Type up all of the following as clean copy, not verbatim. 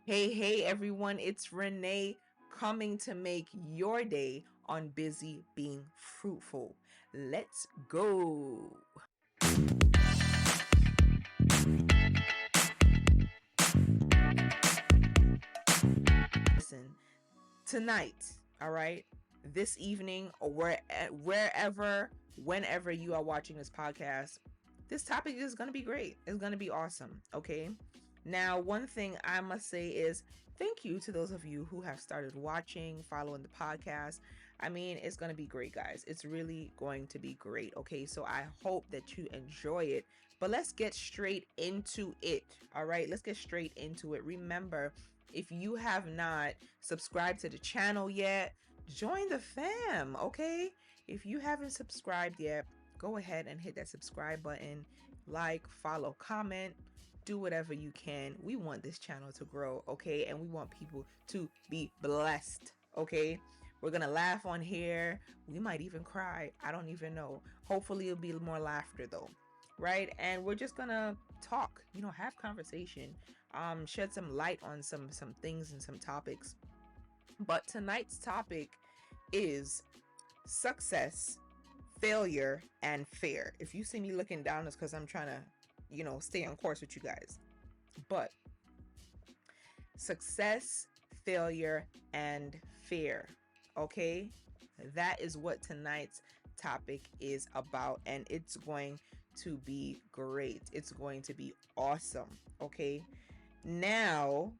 Hey, everyone, it's Renee coming to make your day on Busy Being Fruitful. Let's go. Listen, tonight, all right, this evening, or wherever, whenever you are watching this podcast, this topic is going to be great. It's going to be awesome, okay? Now, one thing I must say is thank you to those of you who have started watching, following the podcast. I mean, it's going to be great, guys. It's really going to be great, okay? So I hope that you enjoy it. But let's get straight into it, all right? Let's get straight into it. Remember, if you have not subscribed to the channel yet, join the fam, okay? If you haven't subscribed yet, go ahead and hit that subscribe button, like, follow, comment, do whatever you can. We want this channel to grow, okay? And we want people to be blessed, okay? We're gonna laugh on here. We might even cry. I don't even know. Hopefully, it'll be more laughter though, right? And we're just gonna talk, have conversation, shed some light on some things and some topics. But tonight's topic is success, failure, and fear. If you see me looking down, it's because I'm trying to, stay on course with you guys. But success, failure, and fear. Okay? That is what tonight's topic is about, and it's going to be great. It's going to be awesome. Okay? Now,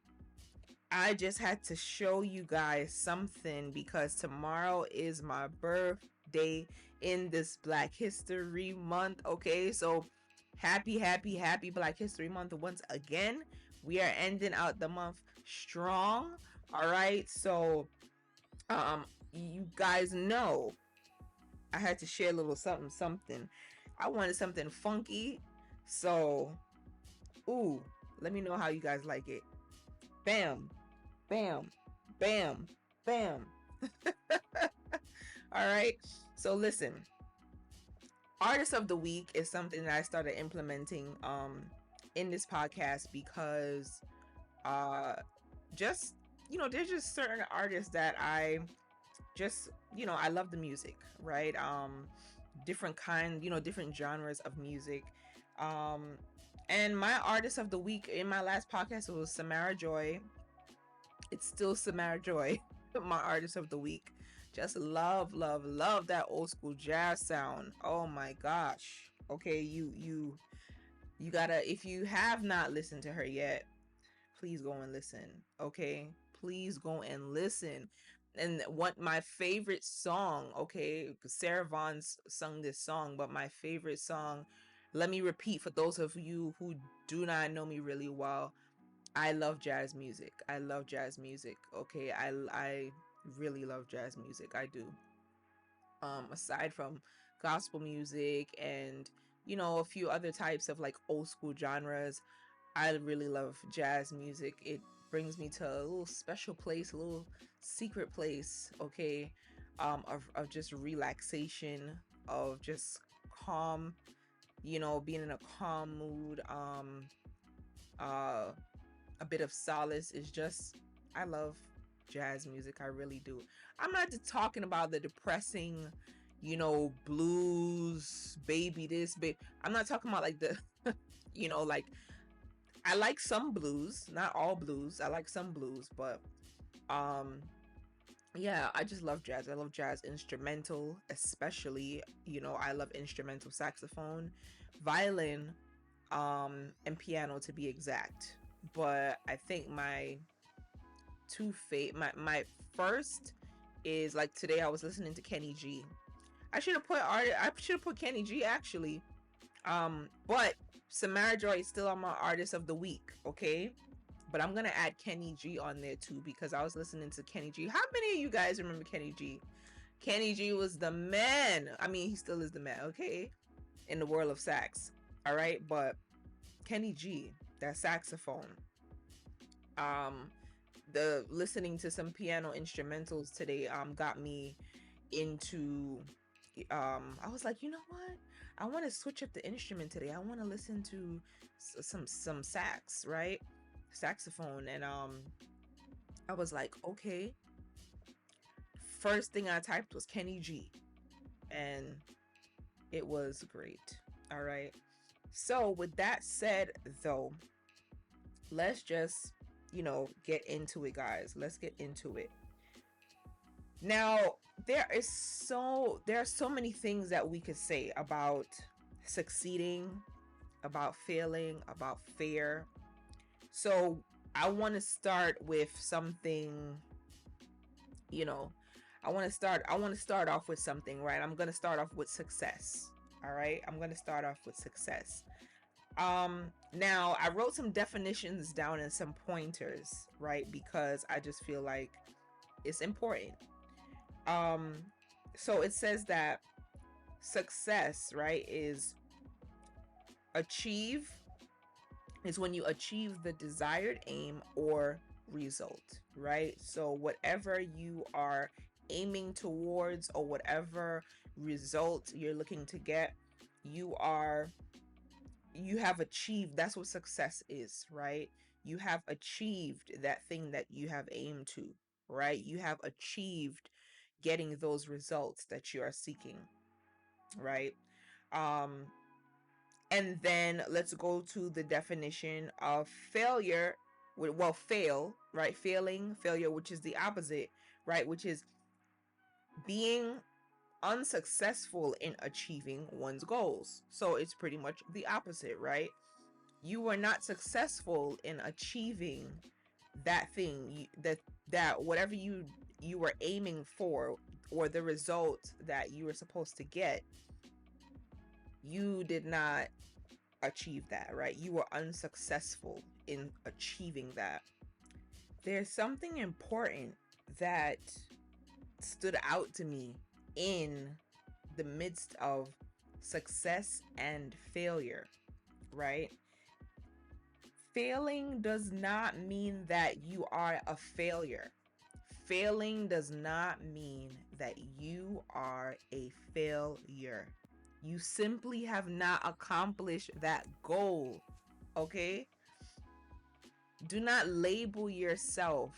I just had to show you guys something because tomorrow is my birthday in this Black History Month. Okay, so happy Black History Month once again. We are ending out the month strong. All right, so you guys know I had to share a little something. I wanted something funky, so ooh, let me know how you guys like it. Bam, bam, bam, bam. All right. So listen, artist of the week is something that I started implementing in this podcast because uh just there's just certain artists that I just I love the music, right? Different kind, different genres of music. Um and my artist of the week in my last podcast was Samara Joy. It's still Samara Joy, my artist of the week. Just love that old school jazz sound. Oh my gosh. Okay, you gotta, if you have not listened to her yet, please go and listen. Okay, please go and listen. And what my favorite song, okay, Sarah Vaughan's sung this song, but my favorite song, let me repeat for those of you who do not know me really well, I love jazz music. I love jazz music. Okay, I really love jazz music. I do. Aside from gospel music and a few other types of like old school genres, I really love jazz music. It brings me to a little special place, a little secret place, okay, of just relaxation, of just calm, being in a calm mood, uh a bit of solace. Is just, I love jazz music. I really do. I'm not just talking about the depressing, blues, baby this, baby. I'm not talking about like the, like, I like some blues, not all blues. I like some blues, but um yeah, I just love jazz. I love jazz instrumental, especially, I love instrumental saxophone, violin, and piano to be exact. But I think my my first is like today I was listening to Kenny G. I should have put Kenny G actually. But Samara Joy is still on my artist of the week, okay? But I'm gonna add Kenny G on there too because I was listening to Kenny G. How many of you guys remember Kenny G? Kenny G was the man. I mean, he still is the man, okay? In the world of sax. All right, but Kenny G, that saxophone. Um, the listening to some piano instrumentals today got me into I was like, you know what, I want to switch up the instrument today. I want to listen to some sax, right? saxophone, and I was like, okay. First thing I typed was Kenny G, and it was great. All right. So with that said, though, let's just, get into it, guys. Let's get into it. Now, there are so many things that we could say about succeeding, about failing, about fear. So I want to start with something, you know, I want to start off with something, right? I'm going to start off with success. All right? I'm going to start off with success. Now I wrote some definitions down and some pointers, right? Because I just feel like it's important. Um so it says that success, right, achieve is when you achieve the desired aim or result, right? So whatever you are aiming towards or whatever result you're looking to get, you have achieved. That's what success is, right? You have achieved that thing that you have aimed to, right? You have achieved getting those results that you are seeking, right? um and then let's go to the definition of failure. Well, fail, right? Failure, which is the opposite, right? Which is being unsuccessful in achieving one's goals. So it's pretty much the opposite, right? You were not successful in achieving that thing, that whatever you were aiming for, or the result that you were supposed to get. You did not achieve that, right? You were unsuccessful in achieving that. There's something important that stood out to me in the midst of success and failure, right? Failing does not mean that you are a failure. Failing does not mean that you are a failure. You simply have not accomplished that goal, okay? Do not label yourself,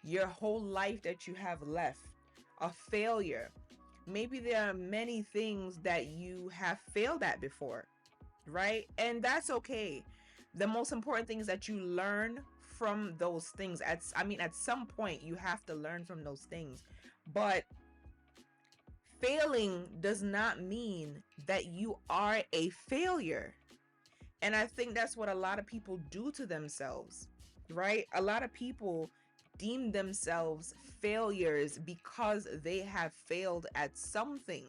your whole life that you have left, a failure. Maybe there are many things that you have failed at before, right? And that's okay. The most important thing is that you learn from those things. At some point you have to learn from those things. But failing does not mean that you are a failure. And I think that's what a lot of people do to themselves, right? A lot of people deem themselves failures because they have failed at something.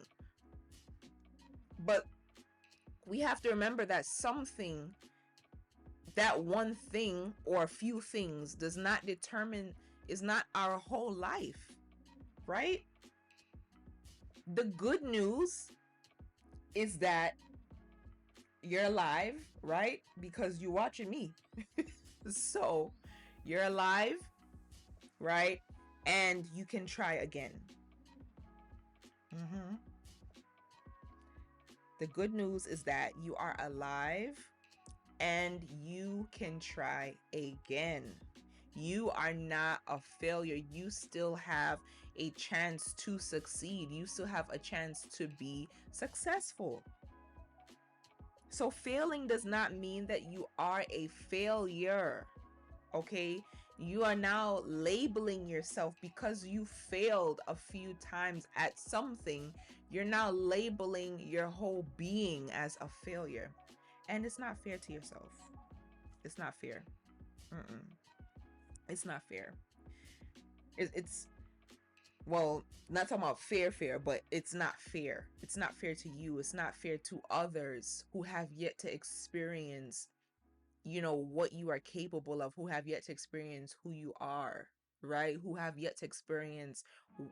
But we have to remember that something, that one thing or a few things, is not our whole life, right? The good news is that you're alive, right? Because you're watching me. So you're alive, right? And you can try again. The good news is that you are alive and you can try again. You are not a failure. You still have a chance to succeed. You still have a chance to be successful. So failing does not mean that you are a failure, okay? You are now labeling yourself because you failed a few times at something. You're now labeling your whole being as a failure. And it's not fair to yourself. It's not fair. It's not fair. It's well, not talking about fair, but it's not fair. It's not fair to you. It's not fair to others who have yet to experience, what you are capable of, who have yet to experience who you are, right? Who have yet to experience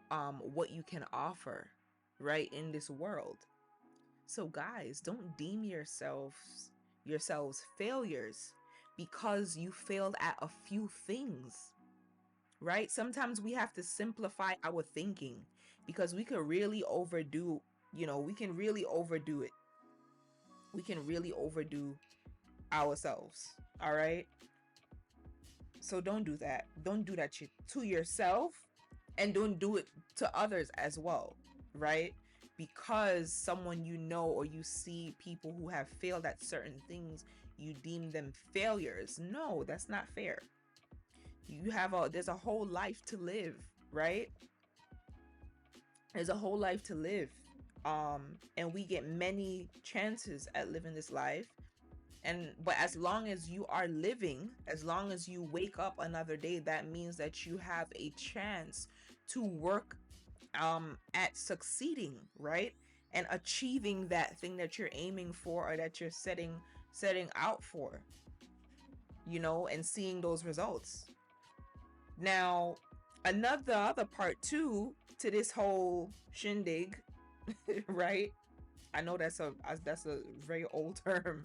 what you can offer, right, in this world. So guys, don't deem yourselves failures because you failed at a few things. Right? Sometimes we have to simplify our thinking because we can really overdo, we can really overdo it. We can really overdo ourselves. All right? So don't do that. Don't do that shit to yourself, and don't do it to others as well, right? Because someone you know, or you see people who have failed at certain things, you deem them failures. No, that's not fair. There's a whole life to live, right? There's a whole life to live. And we get many chances at living this life. But as long as you are living, as long as you wake up another day, that means that you have a chance to work at succeeding, right? And achieving that thing that you're aiming for, or that you're setting out for, and seeing those results. Now, another other part too to this whole shindig, right? I know that's a very old term,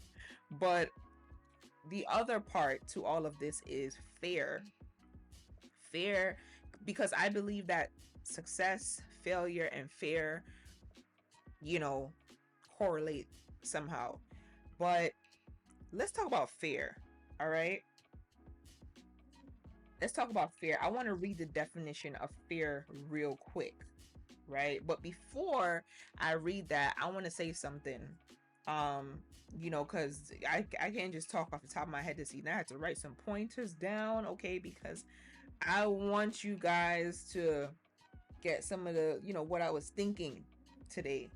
but the other part to all of this is fear. Fear, because I believe that success, failure, and fear, correlate somehow. But let's talk about fear, all right? Let's talk about fear. I want to read the definition of fear real quick, right? But before I read that, I want to say something. Because I can't just talk off the top of my head this evening. I had to write some pointers down, okay? Because I want you guys to get some of the, what I was thinking today.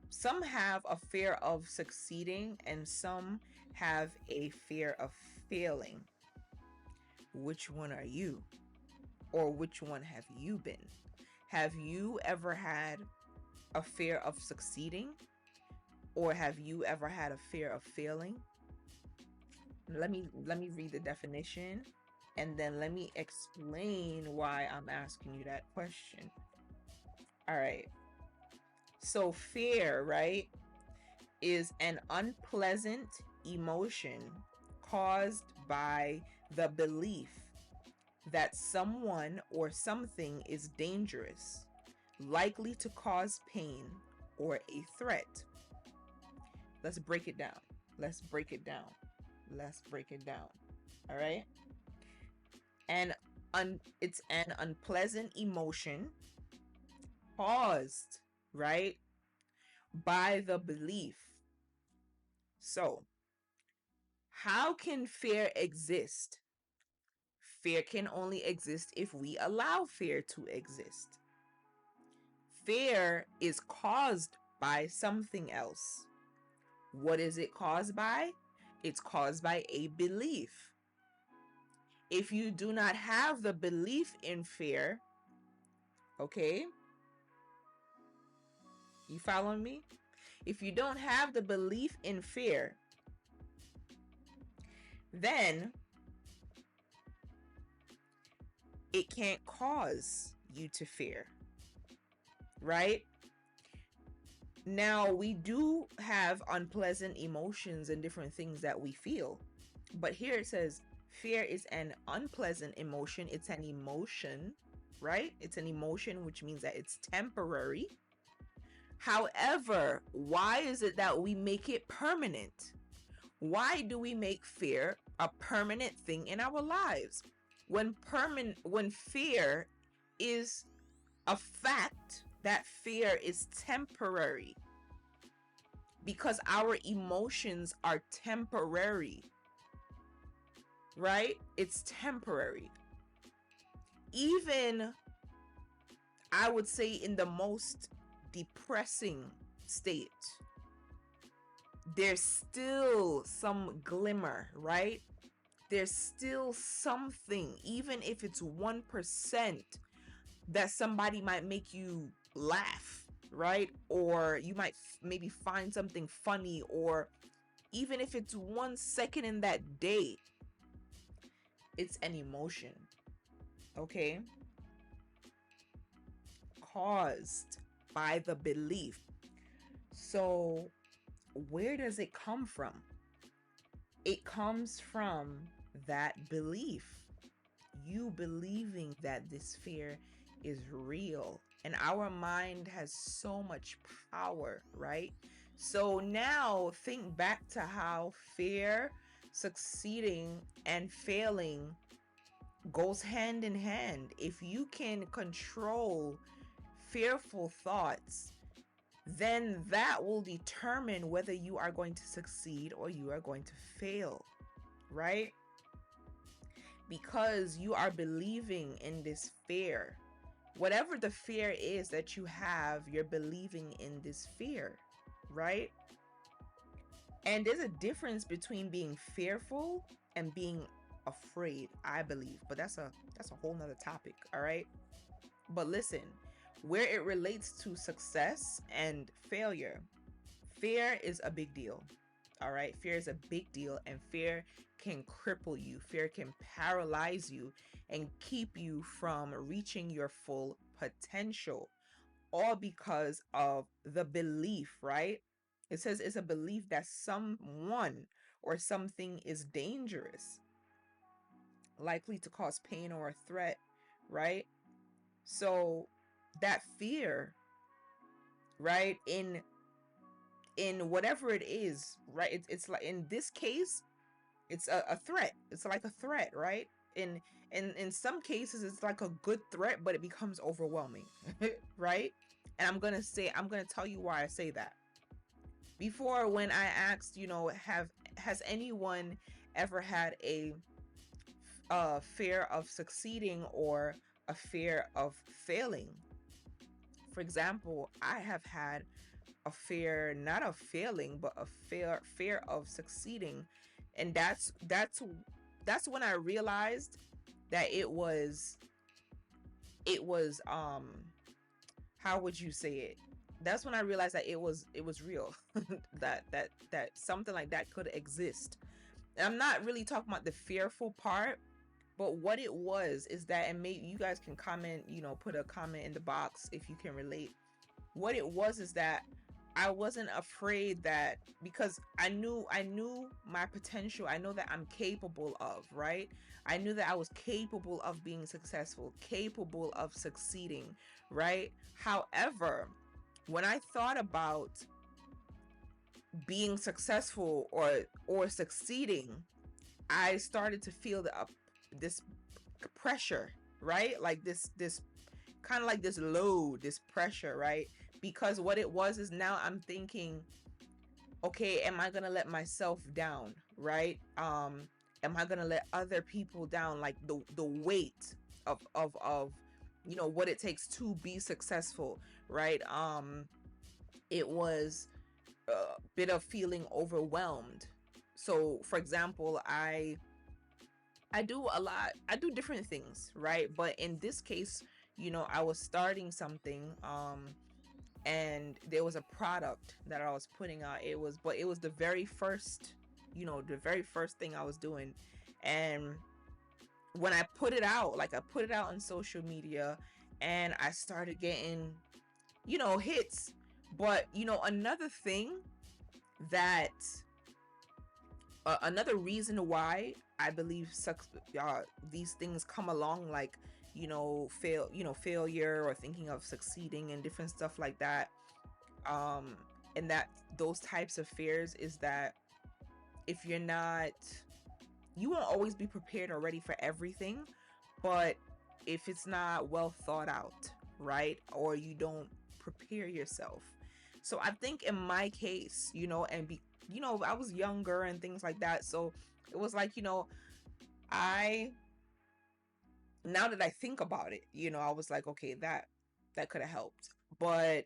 Some have a fear of succeeding, and some have a fear of failing. Which one are you? Or which one have you been? Have you ever had a fear of succeeding? Or have you ever had a fear of failing? Let me read the definition, and then let me explain why I'm asking you that question. All right. So fear, right, is an unpleasant emotion caused by the belief that someone or something is dangerous, likely to cause pain, or a threat. Let's break it down. All right. And it's an unpleasant emotion caused, right, by the belief. So, how can fear exist? Fear can only exist if we allow fear to exist. Fear is caused by something else. What is it caused by? It's caused by a belief. If you do not have the belief in fear, okay? You following me? If you don't have the belief in fear, then it can't cause you to fear, right? Now, we do have unpleasant emotions and different things that we feel, but here it says fear is an unpleasant emotion. It's an emotion, right? It's an emotion, which means that it's temporary. However, why is it that we make it permanent? Why do we make fear a permanent thing in our lives? When fear is a fact, that fear is temporary, because our emotions are temporary, right? It's temporary. Even, I would say, in the most depressing state, there's still some glimmer, right? There's still something, even if it's 1%, that somebody might make you laugh, right? Or you might maybe find something funny, or even if it's 1 second in that day, it's an emotion, okay? Caused by the belief. So where does it come from? It comes from that belief. You believing that this fear is real. And our mind has so much power, right? So now think back to how fear succeeding and failing goes hand in hand. If you can control fearful thoughts, then that will determine whether you are going to succeed or you are going to fail, right? Because you are believing in this fear. Whatever the fear is that you have, you're believing in this fear, right? And there's a difference between being fearful and being afraid, I believe. But that's a whole nother topic, all right? But listen, where it relates to success and failure, fear is a big deal. All right. Fear is a big deal, and fear can cripple you. Fear can paralyze you and keep you from reaching your full potential, all because of the belief, right? It says it's a belief that someone or something is dangerous, likely to cause pain or a threat, right? So that fear, right, in whatever it is, right? It's like in this case, it's a threat. It's like a threat, right? In some cases, it's like a good threat, but it becomes overwhelming, right? And I'm gonna tell you why I say that. Before, when I asked, has anyone ever had a fear of succeeding or a fear of failing? For example, I have had a fear not of failing, but a fear of succeeding. And that's when I realized that it was how would you say it? That's when I realized that it was real. that something like that could exist. And I'm not really talking about the fearful part, but what it was is that, and maybe you guys can comment, put a comment in the box if you can relate. What it was is that I wasn't afraid, that because I knew my potential. I know that I'm capable of, right? I knew that I was capable of being successful, capable of succeeding, right? However, when I thought about being successful or succeeding, I started to feel this pressure, right? Like this kind of like this load, this pressure, right? Because what it was is, now I'm thinking, okay, am I gonna let myself down, right? Am I gonna let other people down? Like the weight of what it takes to be successful, right? It was a bit of feeling overwhelmed. So for example, I do a lot. I do different things, right? But in this case, I was starting something, and there was a product that I was putting out. It was the very first, the very first thing I was doing. And when I put it out, like I put it out on social media, and I started getting, hits. But, another thing that another reason why I believe these things come along, like, failure, or thinking of succeeding and different stuff like that, um and that those types of fears, is that if you're not, you won't always be prepared or ready for everything. But if it's not well thought out, right, or you don't prepare yourself. So I think in my case, I was younger and things like that. So it was like, I now that I think about it, I was like, okay, that could have helped. But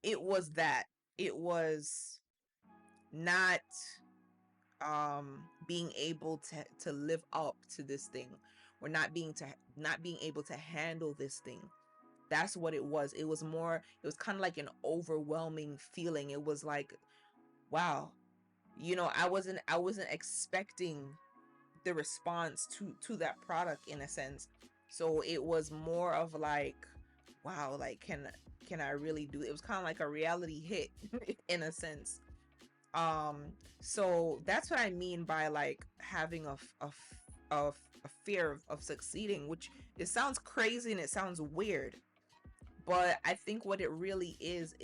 it was not being able to live up to this thing, or not being able to handle this thing. That's what it was. It was kind of like an overwhelming feeling. It was like, wow, I wasn't expecting the response to that product, in a sense. So it was more of like, wow, like, can I really do it? It was kind of like a reality hit in a sense. So that's what I mean by like having a fear of succeeding, which it sounds crazy and it sounds weird, but I think what it really is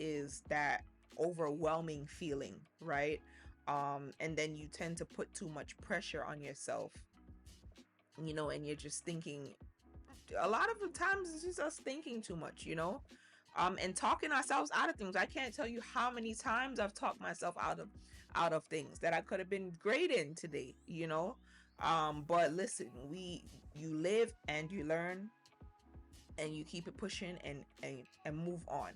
that overwhelming feeling, right? And then you tend to put too much pressure on yourself, and you're just thinking, a lot of the times it's just us thinking too much, and talking ourselves out of things. I can't tell you how many times I've talked myself out of things that I could have been great in today. But listen, you live and you learn, and you keep it pushing, and move on.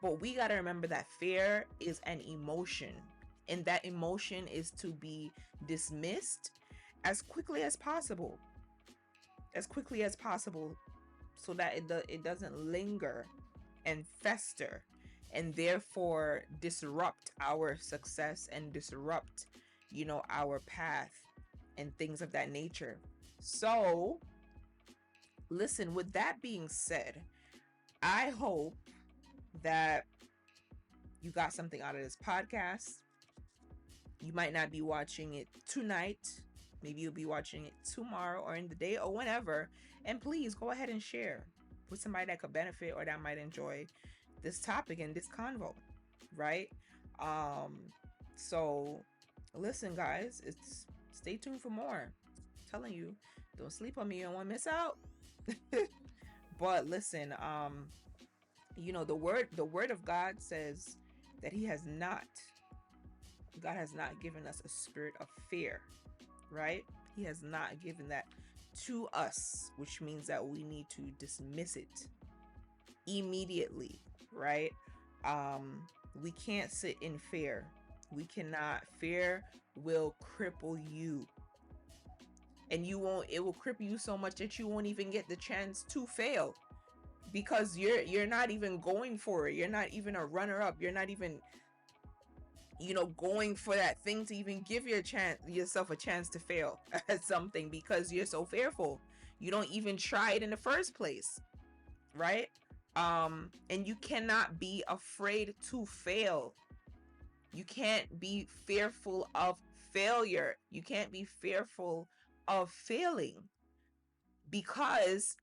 But we got to remember that fear is an emotion, and that emotion is to be dismissed as quickly as possible, so that it doesn't linger and fester, and therefore disrupt our success and disrupt our path and things of that nature. So listen, with that being said, I hope that you got something out of this podcast. You might not be watching it tonight. Maybe you'll be watching it tomorrow or in the day or whenever. And please go ahead and share with somebody that could benefit or that might enjoy this topic and this convo, right? So listen, guys, stay tuned for more. I'm telling you, don't sleep on me, you don't want to miss out. But listen, the word of God says that God has not given us a spirit of fear, right? He has not given that to us, which means that we need to dismiss it immediately, right? We can't sit in fear. We cannot. Fear will cripple you. And it will cripple you so much that you won't even get the chance to fail, because you're not even going for it. You're not even a runner up. You're not even going for that thing to even give yourself a chance to fail at something, because you're so fearful. You don't even try it in the first place, right? And you cannot be afraid to fail. You can't be fearful of failure. You can't be fearful of failing, because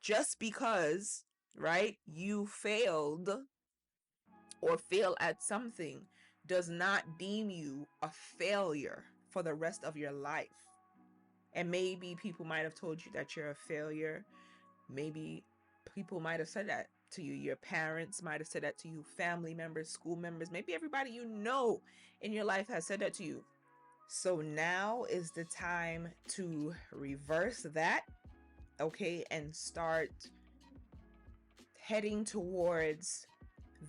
just because, right, you failed or fail at something does not deem you a failure for the rest of your life. And maybe people might have told you that you're a failure. Maybe people might have said that to you. Your parents might have said that to you, family members, school members, maybe everybody in your life has said that to you. So now is the time to reverse that, okay, and start heading towards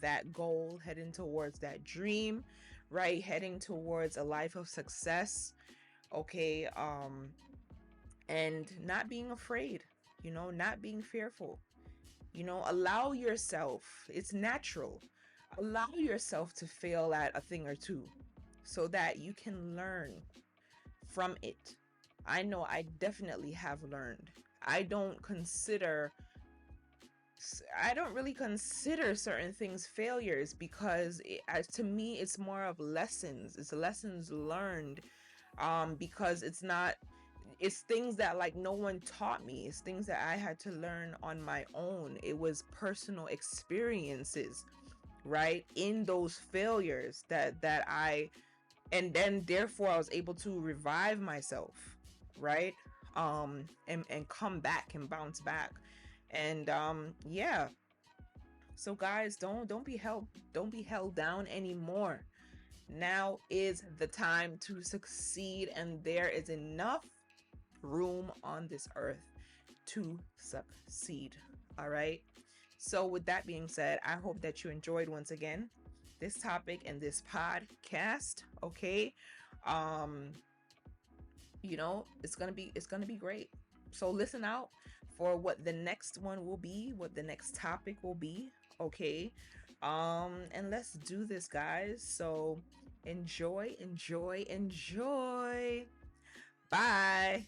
that goal, heading towards that dream, right? Heading towards a life of success, okay? And not being afraid, not being fearful. Allow yourself, it's natural. Allow yourself to fail at a thing or two so that you can learn from it. I know I definitely have learned. I don't really consider certain things failures, because to me it's more of lessons. It's lessons learned, because it's things that like no one taught me. It's things that I had to learn on my own. It was personal experiences, right, in those failures that and then therefore I was able to revive myself, right, and come back and bounce back. And yeah, so guys, don't be held down anymore. Now is the time to succeed, and there is enough room on this earth to succeed. All right, so with that being said, I hope that you enjoyed once again this topic and this podcast. Okay, it's gonna be great. So listen out for what the next one will be, what the next topic will be. Okay, and let's do this, guys. So enjoy. Bye.